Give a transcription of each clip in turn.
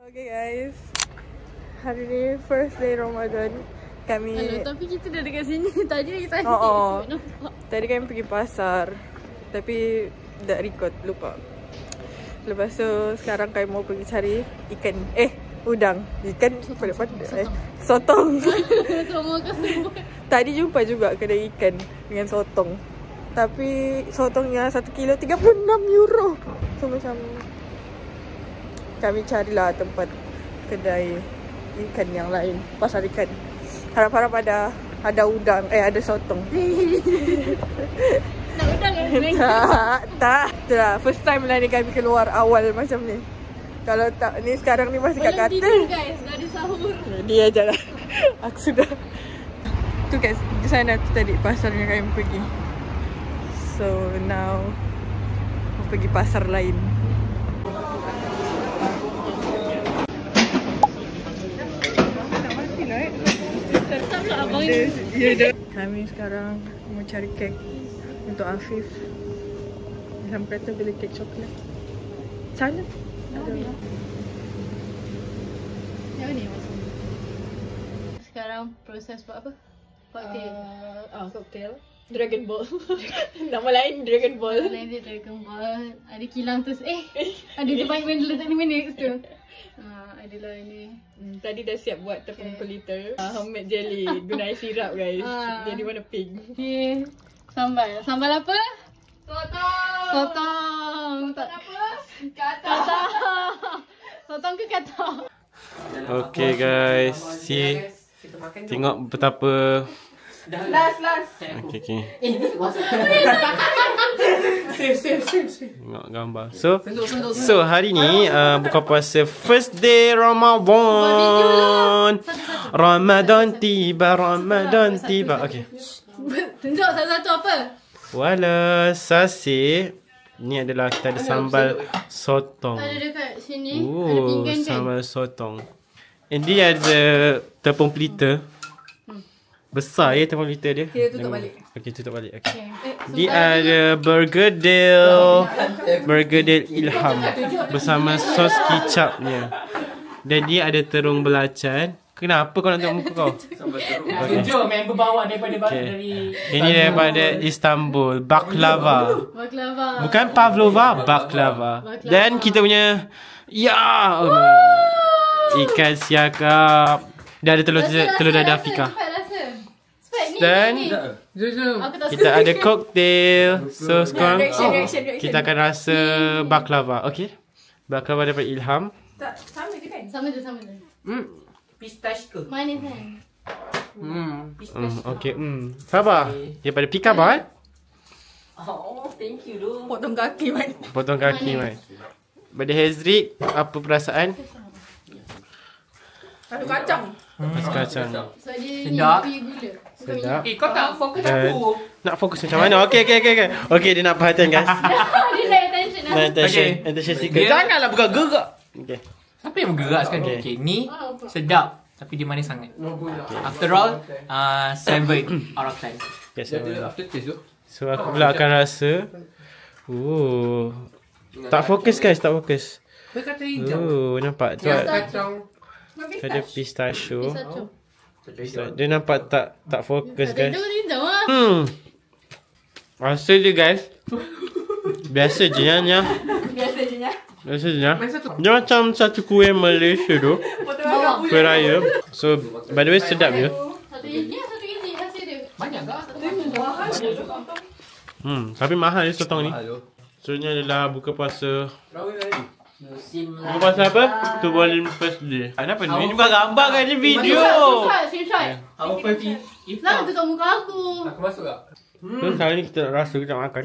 Okay guys, hari ni first day Ramadan. Kami tapi kita dah dekat sini. Tadi lagi tadi. Tadi kami pergi pasar, tapi tak record, lupa. Lepas tu sekarang kami mau pergi cari ikan. Udang. Ikan sotong. Semua kesebut. Tadi jumpa juga kedai ikan dengan sotong. Tapi sotongnya 1 kilo 36 euro. So macam kami carilah tempat kedai ikan yang lain, pasar ikan. Harap-harap ada udang, ada sotong. Nak udang Tak. Itulah first time lah ni kami keluar awal macam ni. Kalau tak ni sekarang ni masih kat kata. Tidur guys, dah ada sahur. Dia je lah. Aku sudah. Tu guys, di sana tu tadi pasar yang kami pergi. So now mau pergi pasar lain. Kami sekarang mau cari kek untuk Afif. Sampai tu beli kek coklat. Sana. Yang ni maksudnya. Sekarang proses buat apa? Cocktail. Cocktail. Dragon Ball. Nama lain Dragon Ball. Nama lain dia Dragon Ball. Ada kilang tu. Ada dia main dulu 30 minit tu. Adalah ini. Tadi dah siap buat tepung pelita. Homemade jelly. Guna air sirap guys. Jadi warna pink. Okay. Sambal. Sambal apa? Sotong. Sotong apa? Kata. Sotong ke kata? Okay guys, tengok betapa. Last. Okay. Save. Tengok gambar. So hari ni buka puasa first day Ramadan. Ramadan tiba. Okay. Tunjuk satu-satu apa? Wala sasi. Ni adalah kita ada sambal sotong. Ada dekat sini. Ada pinggan kan? Sambal sotong. And dia ada tepung pelita. Besar ya tepung pelita dia. Kita tutup balik. Okay, tutup balik. Okay. Dia Dia ada bergedel Ilham bersama sos kicapnya. Dan dia ada terung belacan. Kenapa kau nak tengok muka kau? Tunjuk member bawah daripada dari Ini daripada Istanbul, baklava. baklava. Bukan pavlova, baklava. Dan kita punya ikan siakap. Dia ada telur dadah Fika. Dan kita ada cocktail. So sekarang kita akan rasa baklava. Okay, baklava daripada Ilham. Sama je kan? Sama je. pistachio ke? Manis kan? Okay. Sabar. Daripada Pika Bar. Oh, thank you doh. Potong kaki man. Potong kaki man. Pada Hezrik, apa perasaan? Ada kacang. Kacang. So dia Sedap. ni gula. Sedap. Kau tak fokus aku. Nak fokus macam mana? Okay. Okay, dia nak perhatian guys. Dia nak attention. Attention seeker. Janganlah buka gerak. Okay. Siapa yang bergerak sekarang? Okay, ni sedap tapi dia manis sangat. After all, 7 out of 10. Okay, so aku pula akan rasa. Tak fokus guys, tak fokus. Nampak tu ada pistachio. Dia nampak tak fokus guys. Rasa dia guys biasa je nya. Dia macam satu kuih Malaysia tu. Kuih raya. So by the way sedap je. Satu ini rasa dia. Banyak tak? Tapi mahal dia sotong ni. So ni adalah buka puasa. Musim Buka puasa apa? Tu boleh first day. Kenapa ni? Ini bukan gambar kan, ni video. Screenshot. Our first Nak tutup muka aku. Aku masuk tak? So sekarang ni kita nak rasa, kita nak makan.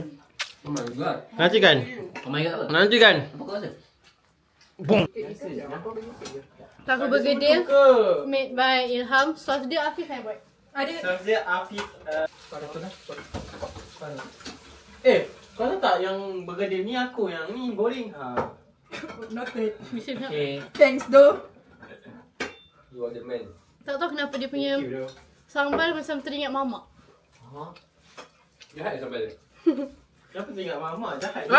Oh my god. Nanti kan? Oh my god. Nanti kan? Apa kau rasa? Boom. Tahu bergedil. Made by Ilham. Sos dia Afif yang buat. Sos dia Afif. Kau tahu tak yang bergedil ni aku, yang ni boring. Noted. Okay. Thanks doh. You are the man. Tak tahu kenapa dia punya sambal macam teringat mamak. Jahat sambal dia. Kenapa teringat mamak? Jahat.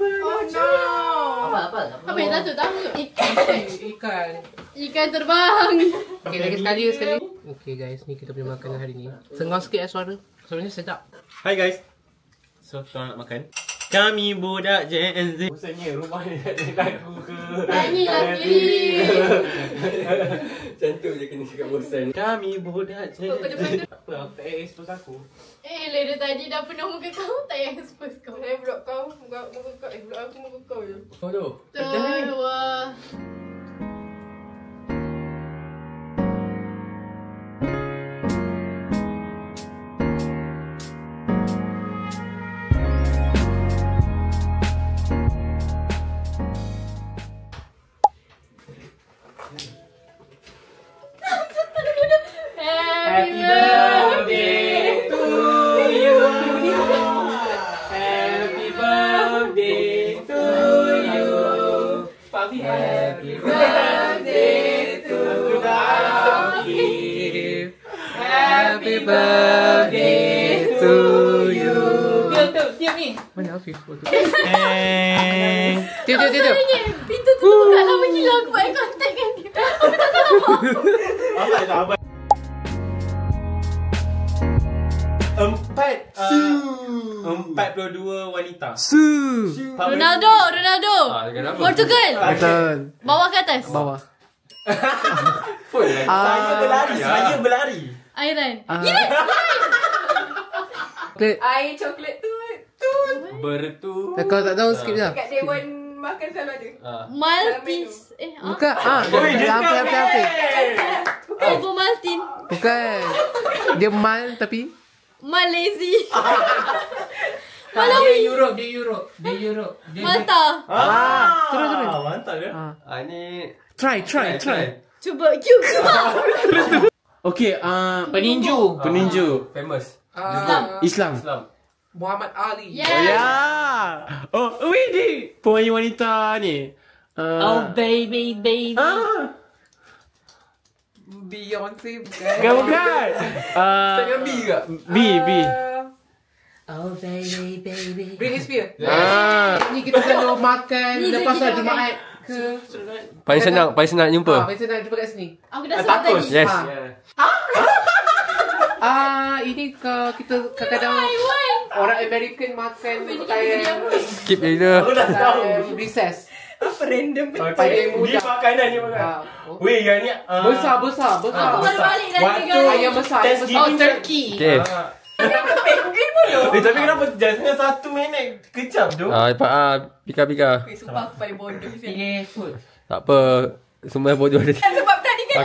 Oh no. Apa yang satu tahu? Ikan. Ikan terbang. Okay, lagi sekali. Okay guys, ni kita punya makanan hari ni. Sengau sikit suara. Suaranya sedap. Hai guys. So, korang nak makan? Kami budak Gen Z. Bosannya rumah ni tak ada lagu ke? Nyanyi lagi. Macam tu je kena cakap bosan. Kami budak Gen Z. Apa tak payah expose aku. Dia tadi dah penuh muka kau. Tak payah expose kau. Saya blok kau, muka kau. Blok aku muka kau je. Kau tu? Wah. Happy birthday to you. Happy birthday to you. Happy birthday to Afif. Happy birthday to you. Diam ni. Mana Afif? Dia. Pintu tu buka lama gila. Aku buat kontak dengan dia. Aku tak tahu. Apa? 42 wanita. Ronaldo. Kenapa? Portugal. Betul. Bawah ke atas? Bawah. Saya berlari. Iron. Air coklat tu. Bertu. Kau tak tahu skip je. Kat Dewan makan selalu ada. Maltese. Bukan. Hampir. Ovo Maltin. Bukan. Dia mal tapi Malaysia. Dia Europe. Malta. Terus. Mantap ke? Ni Try. Cuba cube. Okay, Peninju. famous. Islam. Muhammad Ali. Yeah. Oh, wait, pemain wanita ni. Oh baby. Beyonce bukan? Bukan. Tengah B ke? B. Oh baby. Britney Spears. Ni kita selalu makan lepas solat Jumaat ke. Paling senang jumpa. Paling senang jumpa kat sini. Aku dah sebut tadi. Yes. Ini kita kadang-kadang orang American makan pakaian Skip je kita. recess. Apa random Pakaian Ni muda. makanan. Weh, yang ni Besar. Aku baru balik dari Waktu negara. Ayam besar. Thanksgiving Oh, turkey. Okay. penguin pun loh. Tapi kenapa jangan 1 minit kejap tu? Pika. Sumpah aku paling bodoh. Pilih food. Tak apa. Semua bodoh dia. Sebab tadi kan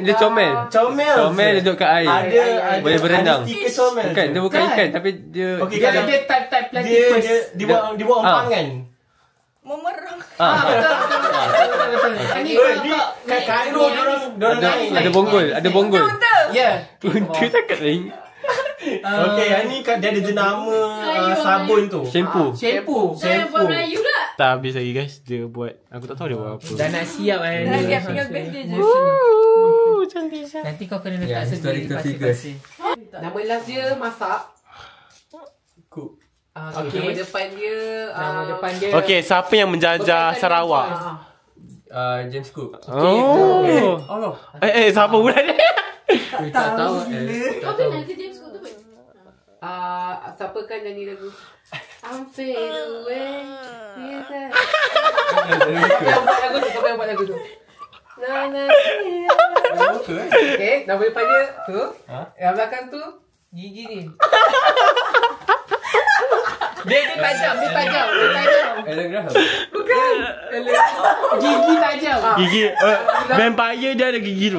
Dia comel. Comel dia duduk kat air. Ada Boleh berenang. ada stiker comel. Bukan, dia bukan ikan tapi dia Okey, Dia kalau ada type platypus. dia buat empangan. memerang. Betul. Ni kat Cairo dorang ada bonggol. Ya. Unta cakap lain. Okey, yang ni dia ada jenama sabun tu. Shampoo. Saya buat Melayu pula. Tak habis lagi guys. Dia buat, aku tak tahu dia buat apa. Dah nak siap kan. Dah siap tinggal best dia je. Cantik sangat. Nanti kau kena letak sendiri pasir-pasir. Nama last dia masak. Cook. Okay. Nama depan dia Okey, siapa yang menjajah Sarawak? James Cook. Oh. Siapa pula dia? Tak tahu. Kau kenal ke James Cook tu? siapa kan nyanyi lagu I'm fade away. Siapa yang buat lagu tu? Okay, nama depan dia tu. Yang belakang tu gigi ni. Dia tajam. Alan Graham. Bukan. Gigi tajam. Gigi vampire dia ada gigi tu.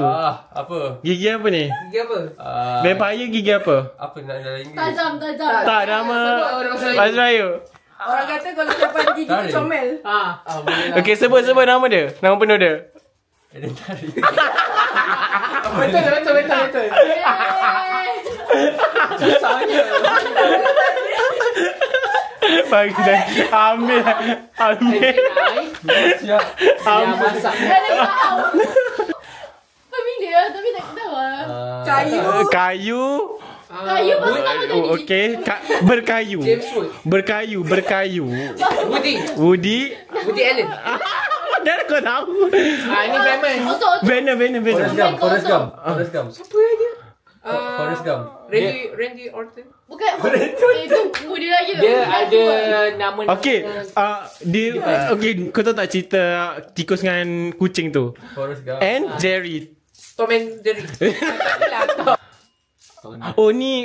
Apa? Gigi apa ni? Gigi apa? Vampire gigi apa? Apa nak dalam Inggeris? Tajam. Tak, nama bahasa Melayu. Orang kata kalau siapa gigi tu comel. Boleh lah. Okey, sebut nama dia. Nama penuh dia. Alan Tari. Betul. Susahnya. Bagi dah. Ambil. Siap. Yang masak. Dah tahu. Familiar tapi tak tahu lah. Kayu. Kayu. Kayu pasal nama tadi. Okay. Berkayu. James Wood. Berkayu. Woody Woody Allen. Dah kau tahu. Ini famous. Venom. Forrest Gump. Siapa dia? Forrest Gump. Randy Orton. Bukan. Itu Woody lagi. Dia ada nama. Okay. Kau tahu tak cerita tikus dengan kucing tu? Forrest Gump. And Jerry. Tom and Jerry. Oh ni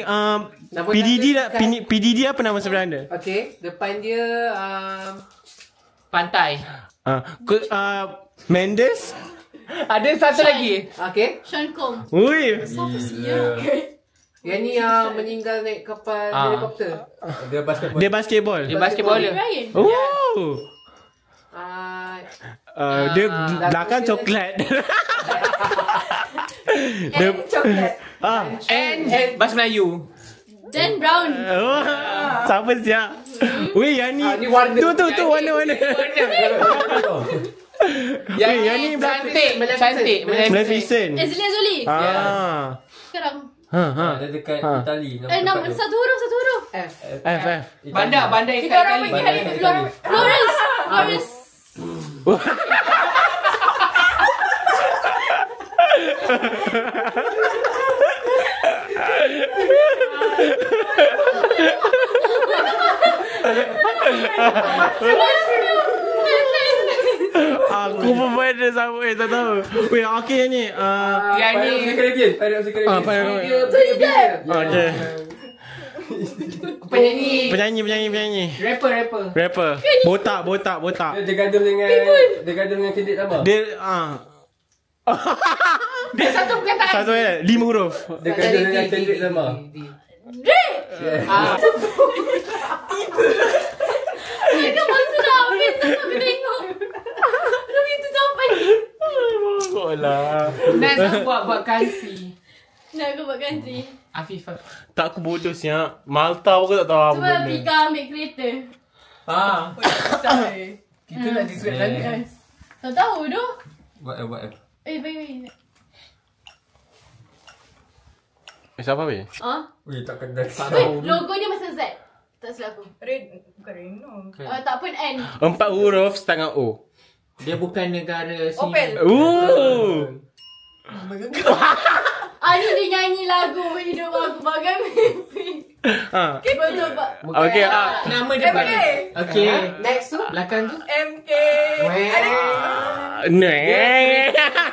PDD apa nama sebenarnya? Okay, depan dia pantai. Mendes. Ada satu lagi. Okay. Sean Combs. Ui. Yang ni meninggal naik kapal helikopter. Dia basketball. Dia basketball. Ryan. Oh. Dia belakang coklat. Dia Coklat. And bahasa Melayu. Dan Brown. Oh, siapa siap? Weh, yang ni. Ni warna. Tu warna-warna. Yang ni cantik. Maleficent. Angelina Jolie. Sekarang. Dia dekat Itali. Nama satu huruf. F. Bandar Kita orang pergi hari Florence. Aku pun pada sama tak tahu. Weh, okey ni. Yang ni Pirates of the Caribbean. Okey. Penyanyi. Rapper. Botak. Dia gaduh dengan Kendrick Lamar. Dia dia satu perkataan. satu 5 huruf. Dia gaduh dengan Kendrick Lamar. Dia kan maksud dah habis. Aku tengok. Tapi itu jawapan. Alah. Nak buat country. Nak aku buat country. Afifah. Tak, aku bodoh siap. Malta aku tak tahu apa Cuba benda. Pika ambil kereta. Kita nak describe lagi. Tak tahu tu. What F. Baik. Siapa weh? Weh, tak kena. Logo dia macam Z. Tak silap aku. Bukan Reno. Tak pun N. 4 huruf setengah O. Dia bukan negara Opel. Ni dia nyanyi lagu hidup aku bagai mimpi. Betul pak. Okey, nama dia MK. Okey. Next tu belakang tu MK.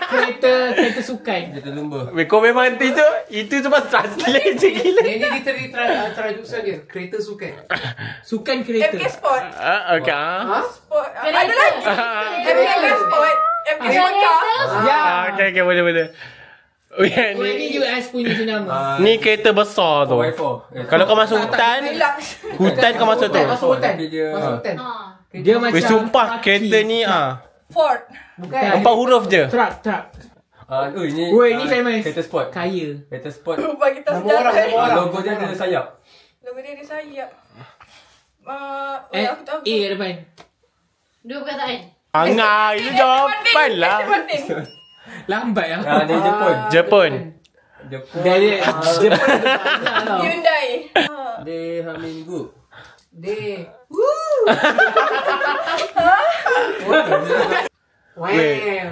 kereta sukan. Kereta lumba. Weh, kau memang itu cuma translate je gila. Ini kita traduksi dia. Kereta sukan. Sukan kereta. MK Sport. Okey. Sport. Ada lagi. MK Sport. MK Motor. Ya. Okey, boleh. Weh, Ini US punya jenama. ni kereta besar tu. Kalau kau masuk hutan kau masuk tu. Masuk hutan. Dia macam Weh, sumpah kereta ni Ford. bukan 4 huruf je. truck. Ini ni famous. Kereta sport. Kaya. Kereta sport. Bagi tahu sejarah. Logo dia ada sayap. Logo dia ada sayap. Aku tahu. A depan. 2 perkataan. Angai, itu jawapan lah. Lambat lah. Dia Jepun. Dari Jepun ada banyak tau. Hyundai. Dia hamil minggu. Weh,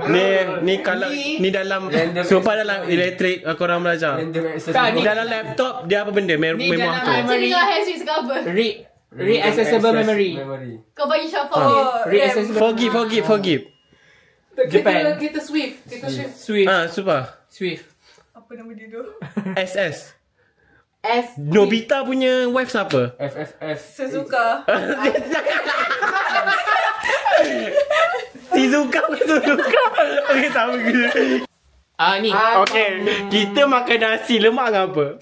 ni kalau ni dalam sumpah dalam elektrik korang belajar. Ni dalam laptop dia apa benda? Ni Memang dalam tu. Macam ni kau hands ke apa? Read accessible memory. Kau bagi shuffle. Read accessible. Forgive. Japan. Kita Swift. Super. Swift. Apa nama dia tu? SS. S. Nobita punya wife siapa? FFF. Suzuka. Shizuka. Okey, tahu ke? Ni. Okey, kita makan nasi lemak dengan apa?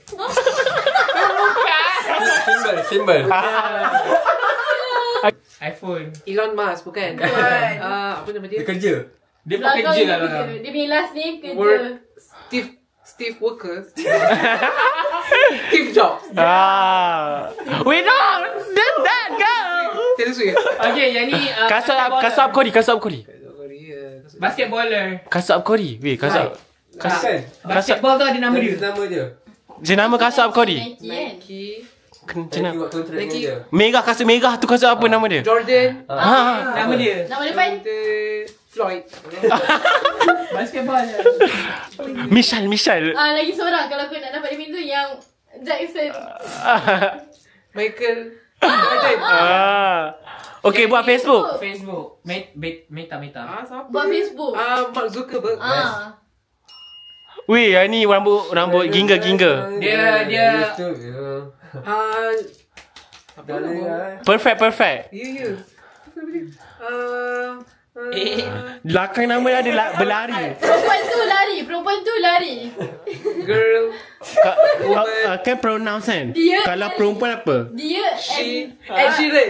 Symbol. iPhone. Elon Musk bukan? Apa nama dia? Dia kerja. Dia bukan kerja lah. Dia punya last name kerja. Work. Steve Walker. Steve Jobs. We don't that girl. Taylor Swift. Okay, yang ni Kasab Kori. basketballer. Kasab Kori. Weh, kasab. Basketball tu ada nama dia. Nama dia. Jenama kasut apa kau ni? Nike. Jadi buat kontrak dengan dia. Merah, kasut merah tu kasut apa nama dia? Jordan. Nama dia. Nama depan? Floyd. Basketball je. Michelle. Lagi seorang kalau kau nak dapat dia tu yang Jackson. Michael. Okay, buat Facebook. Facebook. Meta. Siapa? Buat Facebook. Mark Zuckerberg. Weh, ni rambut gingga. Dia YouTube. Apa nama? Perfect. Ya. Belakang nama dia ada berlari. Perempuan tu lari. Girl. Kan pronounce kan? Dia- Kalau perempuan apa? Dia Ed Sheeran.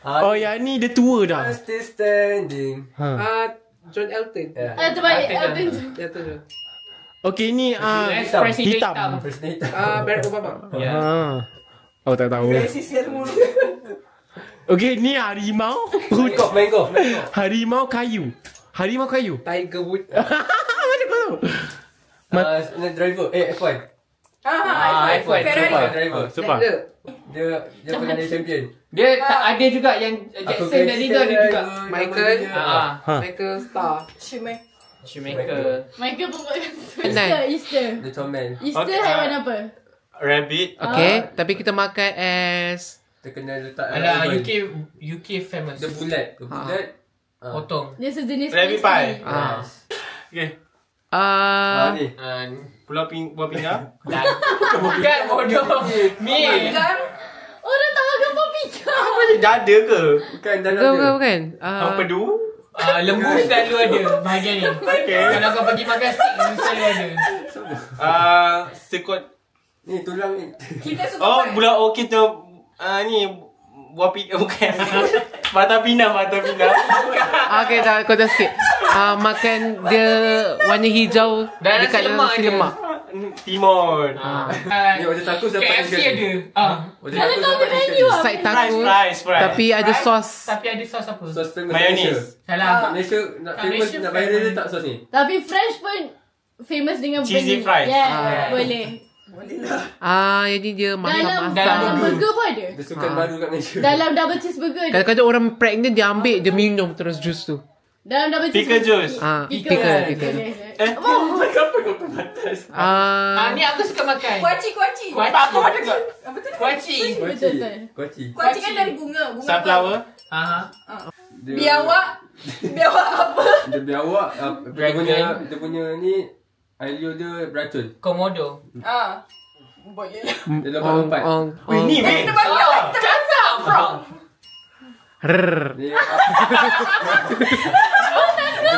Oh, yang ni dia tua dah. Still standing. John Elton. terbaik. Ya tu. Okay, ni Presiden hitam. hitam. Presiden. Barack Obama. Ya. Oh, tak tahu. Okay, ni harimau. Mango. Harimau kayu. Tiger Woods. Macam kau tahu? Driver. F1. F1. Driver. Sebab Dia pernah jadi champion. Dia tak ada juga yang Jackson tadi tu ada juga. Michael. Ha. Michael Starr. Shoemaker. Michael pun buat Easter. The Toman. Easter haiwan apa? rabbit. Okay, tapi kita makan as Kita kena letak Alah, UK famous. Dia bulat. Potong. Dia sejenis Rabbit pie. ah Okay. Ni. Pulau buah pinggang. Bukan bodoh. Ni. Orang tahu gambar pika. Apa dia dada ke? Bukan dalam dia. bukan. Pedu? Lembu selalu ada bahagian ni. Okay. Kalau kau pergi makan steak, selalu ada. Sekot. Ni tulang ni. Oh, bulan okey tu. Ni buah pinggang bukan. Mata pinang. Okay, dah kau dah sikit. Makan dia warna hijau Dan dekat dalam nasi lemak. Timun. Ni order takus dapat KFC ada. Order takus dapat menu sekali. Side taco. Fries. Tapi ada sos. Tapi ada sos apa? Sos famous Mayonnaise. Salah. Malaysia nak Kat famous Malaysia nak viral dia tak sos ni. Tapi French pun famous dengan Cheesy benda ni. fries. Yeah, boleh. Jadi dia masak-masak. Dalam burger pun ada. Dia sukan baru kat Malaysia. Dalam double cheeseburger ada. Kadang-kadang orang pregnant dia ambil, dia minum terus jus tu. Dalam double Pickle cheeseburger. juice. Pickle. Ni aku suka makan. Kuaci. Apa ada kat? Kuaci. Kuaci. Kuaci kan dari bunga. Sunflower. Biawak apa? Dia biawak. Dia punya ni ailio dia beracun. Komodo. Boleh. Dia lompat. Weh, ni weh. Cakap, frog. Ni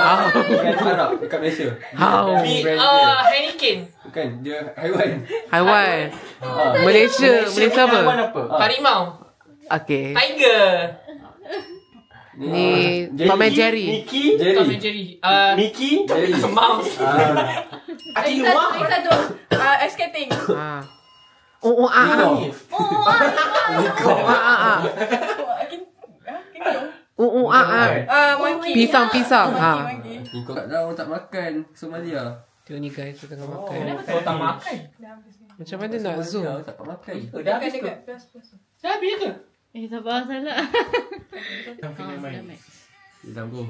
Arab dekat Malaysia. How? Hurricane. Bukan, dia haiwan. Haiwan. Malaysia apa? Harimau. Okay. Tiger. Ni Tom and Jerry. Tom and Jerry. Mickey. Jerry. Mouse. Aki Lagi luar. satu. Ice skating. Monkey. Pisang. Ni kau tak tahu tak makan Somalia. Tengok ni guys, kita tengah makan. Kau tak makan. Macam mana nak zoom? Somalia tak makan. Dah habis ke? Dah habis ke? Sabar salah. Dalam bro.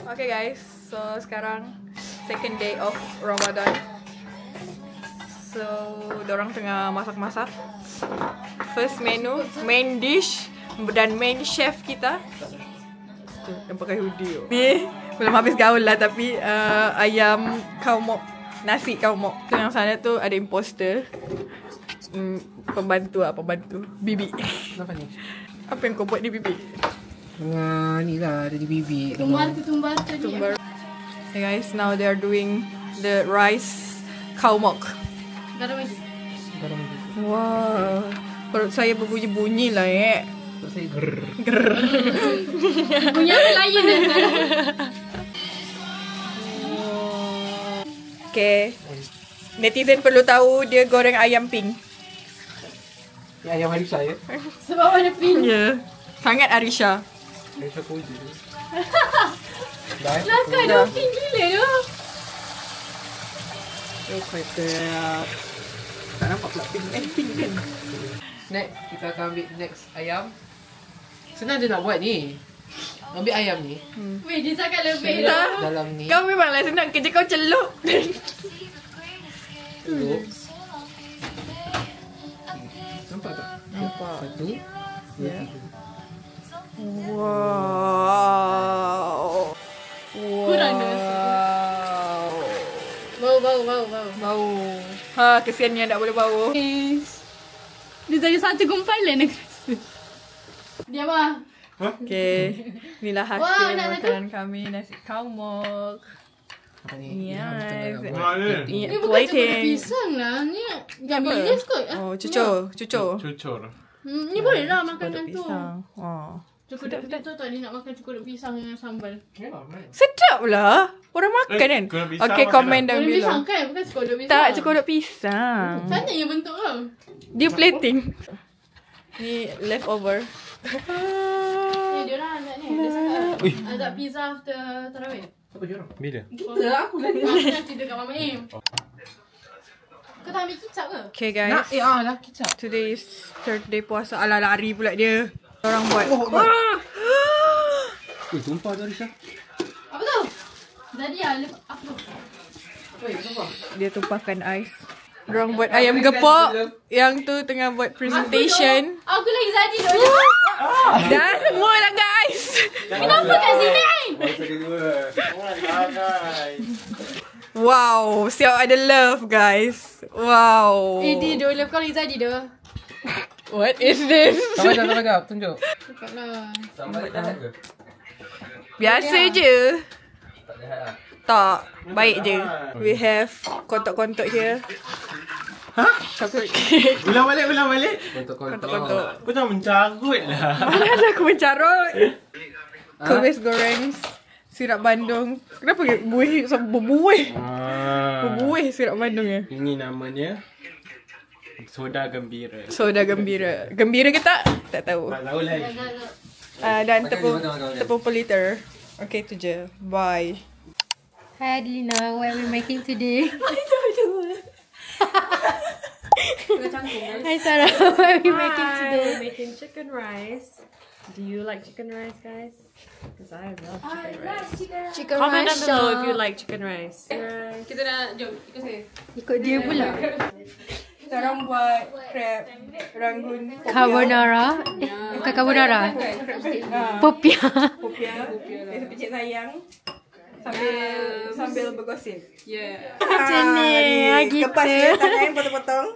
Okay guys, so sekarang second day of Ramadan. So, dorang tengah masak-masak. First menu, main dish dan main chef kita. Tu, yang pakai hoodie. Ni belum habis gaul lah tapi ayam khao mok, nasi khao mok. Tu yang sana tu ada imposter. Pembantu. Bibi. Apa ni? Apa yang kau buat ni Bibi? Ni lah, ada di bibir. Tumbar tu. Hey guys, now they are doing the rice khao mok. Garam lagi. Wah, perut saya berbunyi-bunyi lah Saya grrr. Punya lain dah sekarang. Okay, netizen perlu tahu dia goreng ayam pink. Ni ayam Harisha ya? Sebab warna pink. Ya, sangat Arisha. Harisha koji. Kelakar dia pink gila tu. Oh, quite good. Tak nampak pula pink. Pink kan? Next, kita akan ambil next ayam. Senang je nak buat ni. Ambil ayam ni. Weh, dia cakap lebih dah. Dalam ni. Kau memanglah senang. Kerja kau celup. Celup. Nampak tak? Nampak. Satu. Dua, tiga. Wow. Kurang dah. Bau. Ha, kesiannya tak boleh bau. Dia jadi satu gumpalan aku rasa. Diam lah. Okay. Inilah Wah, hasil nak makanan kami. Nasi kaumok. Apa ni? Yes. Mana? Ni bukan cukup pisang lah. Ni yang bilis kot. Oh, cucur. Cucur. Ni boleh lah makan dengan tu. Pisang. Oh. Cukup tu tak dia nak makan cukup pisang dengan sambal. Sedap lah. Orang makan kan? kulit pisang Okay, makan komen down Kulit below. pisang kan? Bukan cukup pisang. Tak, cukup pisang. Sana yang bentuk tau. Dia plating. Ni leftover. Dia orang ajak ni. Dia cakap ajak pizza after tarawih. Apa je orang? Bila? Kita aku lah ni. Aku nak cerita kat Mama Im. Kau tak ambil kicap ke? Okay guys. Lah kicap. Today is third day puasa. Alah, lari pula dia. Orang buat. Tumpah tu Risha. Apa tu? Jadi lah. Apa tu? Dia tumpahkan ais. Diorang buat ayam gepok. Yang tu tengah buat presentation. Aku lagi jadi tu. Dah semua lah guys. Kenapa kat sini? Masa kedua. Wow. Siap ada love guys. Wow. Dia dulu kau lagi jadi tu. What is this? Sama jap. Tunjuk. Cepatlah. Sambal tak ada ke? Biasa je. Tak ada lah. Tak. Baik je. We have kontok-kontok here. Hah? Chocolate cake. Ulang balik. Kontok-kontok. Kau jangan mencarut lah. Mana aku mencarut? Kumis goreng. Sirap Bandung. Kenapa berbuih? Berbuih sirap Bandung ya? Ini namanya soda gembira. Soda gembira. Gembira ke tak? Tak tahu. Tak tahu lah. Dan Makan, tepung makan. tepung per liter. Okay, tu je. Bye. Hi Adelina, what are we making today? Hi Sarah, what are we making today? We're making chicken rice. Do you like chicken rice, guys? Because I love chicken rice. Chicken Comment rice down below if shop. you like chicken rice. Kita dah, jom, ikut saya. Ikut dia pula. Sekarang buat crab rangun Carbonara. Bukan carbonara. Popia. popia. Biasa picit sayang. Sambil bergosip. Macam ni. Gitu. Kepas dia tangan potong-potong.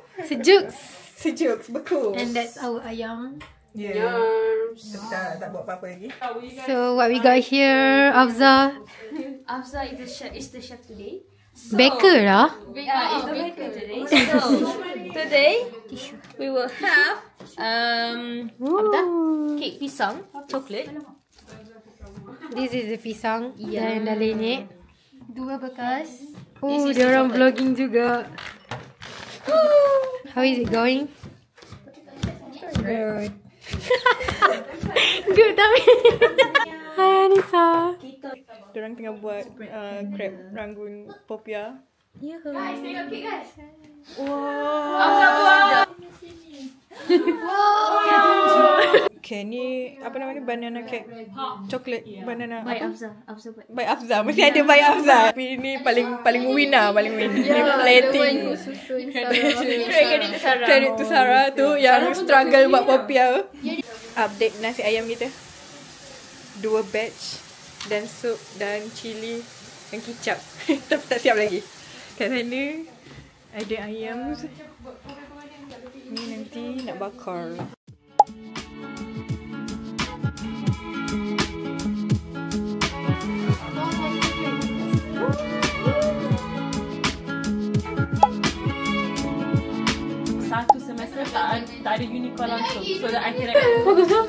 Sejuk. Beku. And that's our ayam. Yeah. Tak buat apa-apa lagi. So what we got here, Afza. Afza is the chef today. Baker lah. Yeah, is the baker today. So today we will have cake pisang chocolate. This is the pisang. Dan dah lenyek. Dua bekas. Oh, dia orang vlogging juga. How is it going? Good. Good tapi. Hai Anissa. Diorang tengah buat crab rangun popia. Guys, tengok cake guys. Wow. Okay, ni apa nama ni? Banana cake. Coklat banana. By apa? Afza By Afza. Mesti ada by Afza. Tapi ni paling win lah. Paling win. Ni plating. Credit to Sarah tu yang struggle buat popia. Update nasi ayam kita. 2 batch. Dan sup dan cili dan kicap. Tapi tak siap lagi. Kat sana ada ayam. Ni nanti nak bakar. Satu semester tak ada unicorn langsung. So that I can Bagus tu.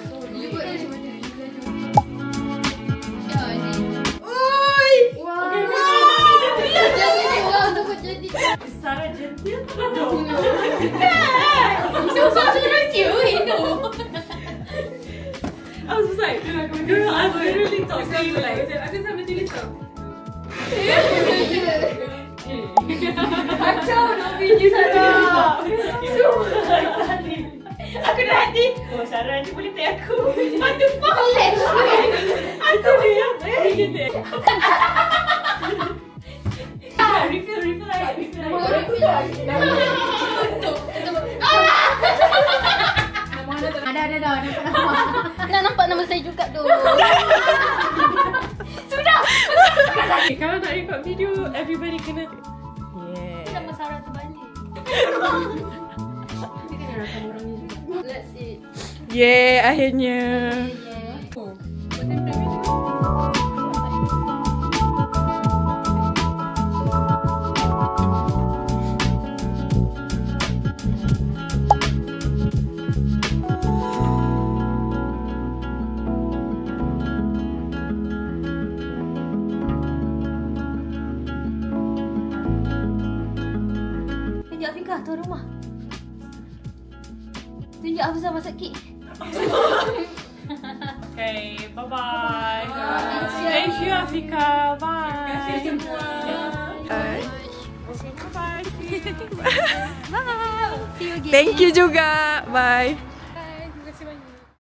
Sarah gentle. I was just like, girl, I literally thought you like, aku sampai tulis tau. Kacau nak video Sarah. Aku dah hati. Oh Sarah ni boleh tag aku. Mata pelik. Aku dia. Refill lagi. Ada. Nak nampak nama saya juga tu. Sudah. Kalau nak record video, everybody kena. Nama Sarah tu balik. Let's eat. Yeah, akhirnya. Tunjuk Afika tu rumah. Tunjuk Hafizah masak kek. Okay, bye-bye. Thank you, Afika. Bye. Terima kasih semua. Bye. Bye. See you again. Thank you juga. Bye.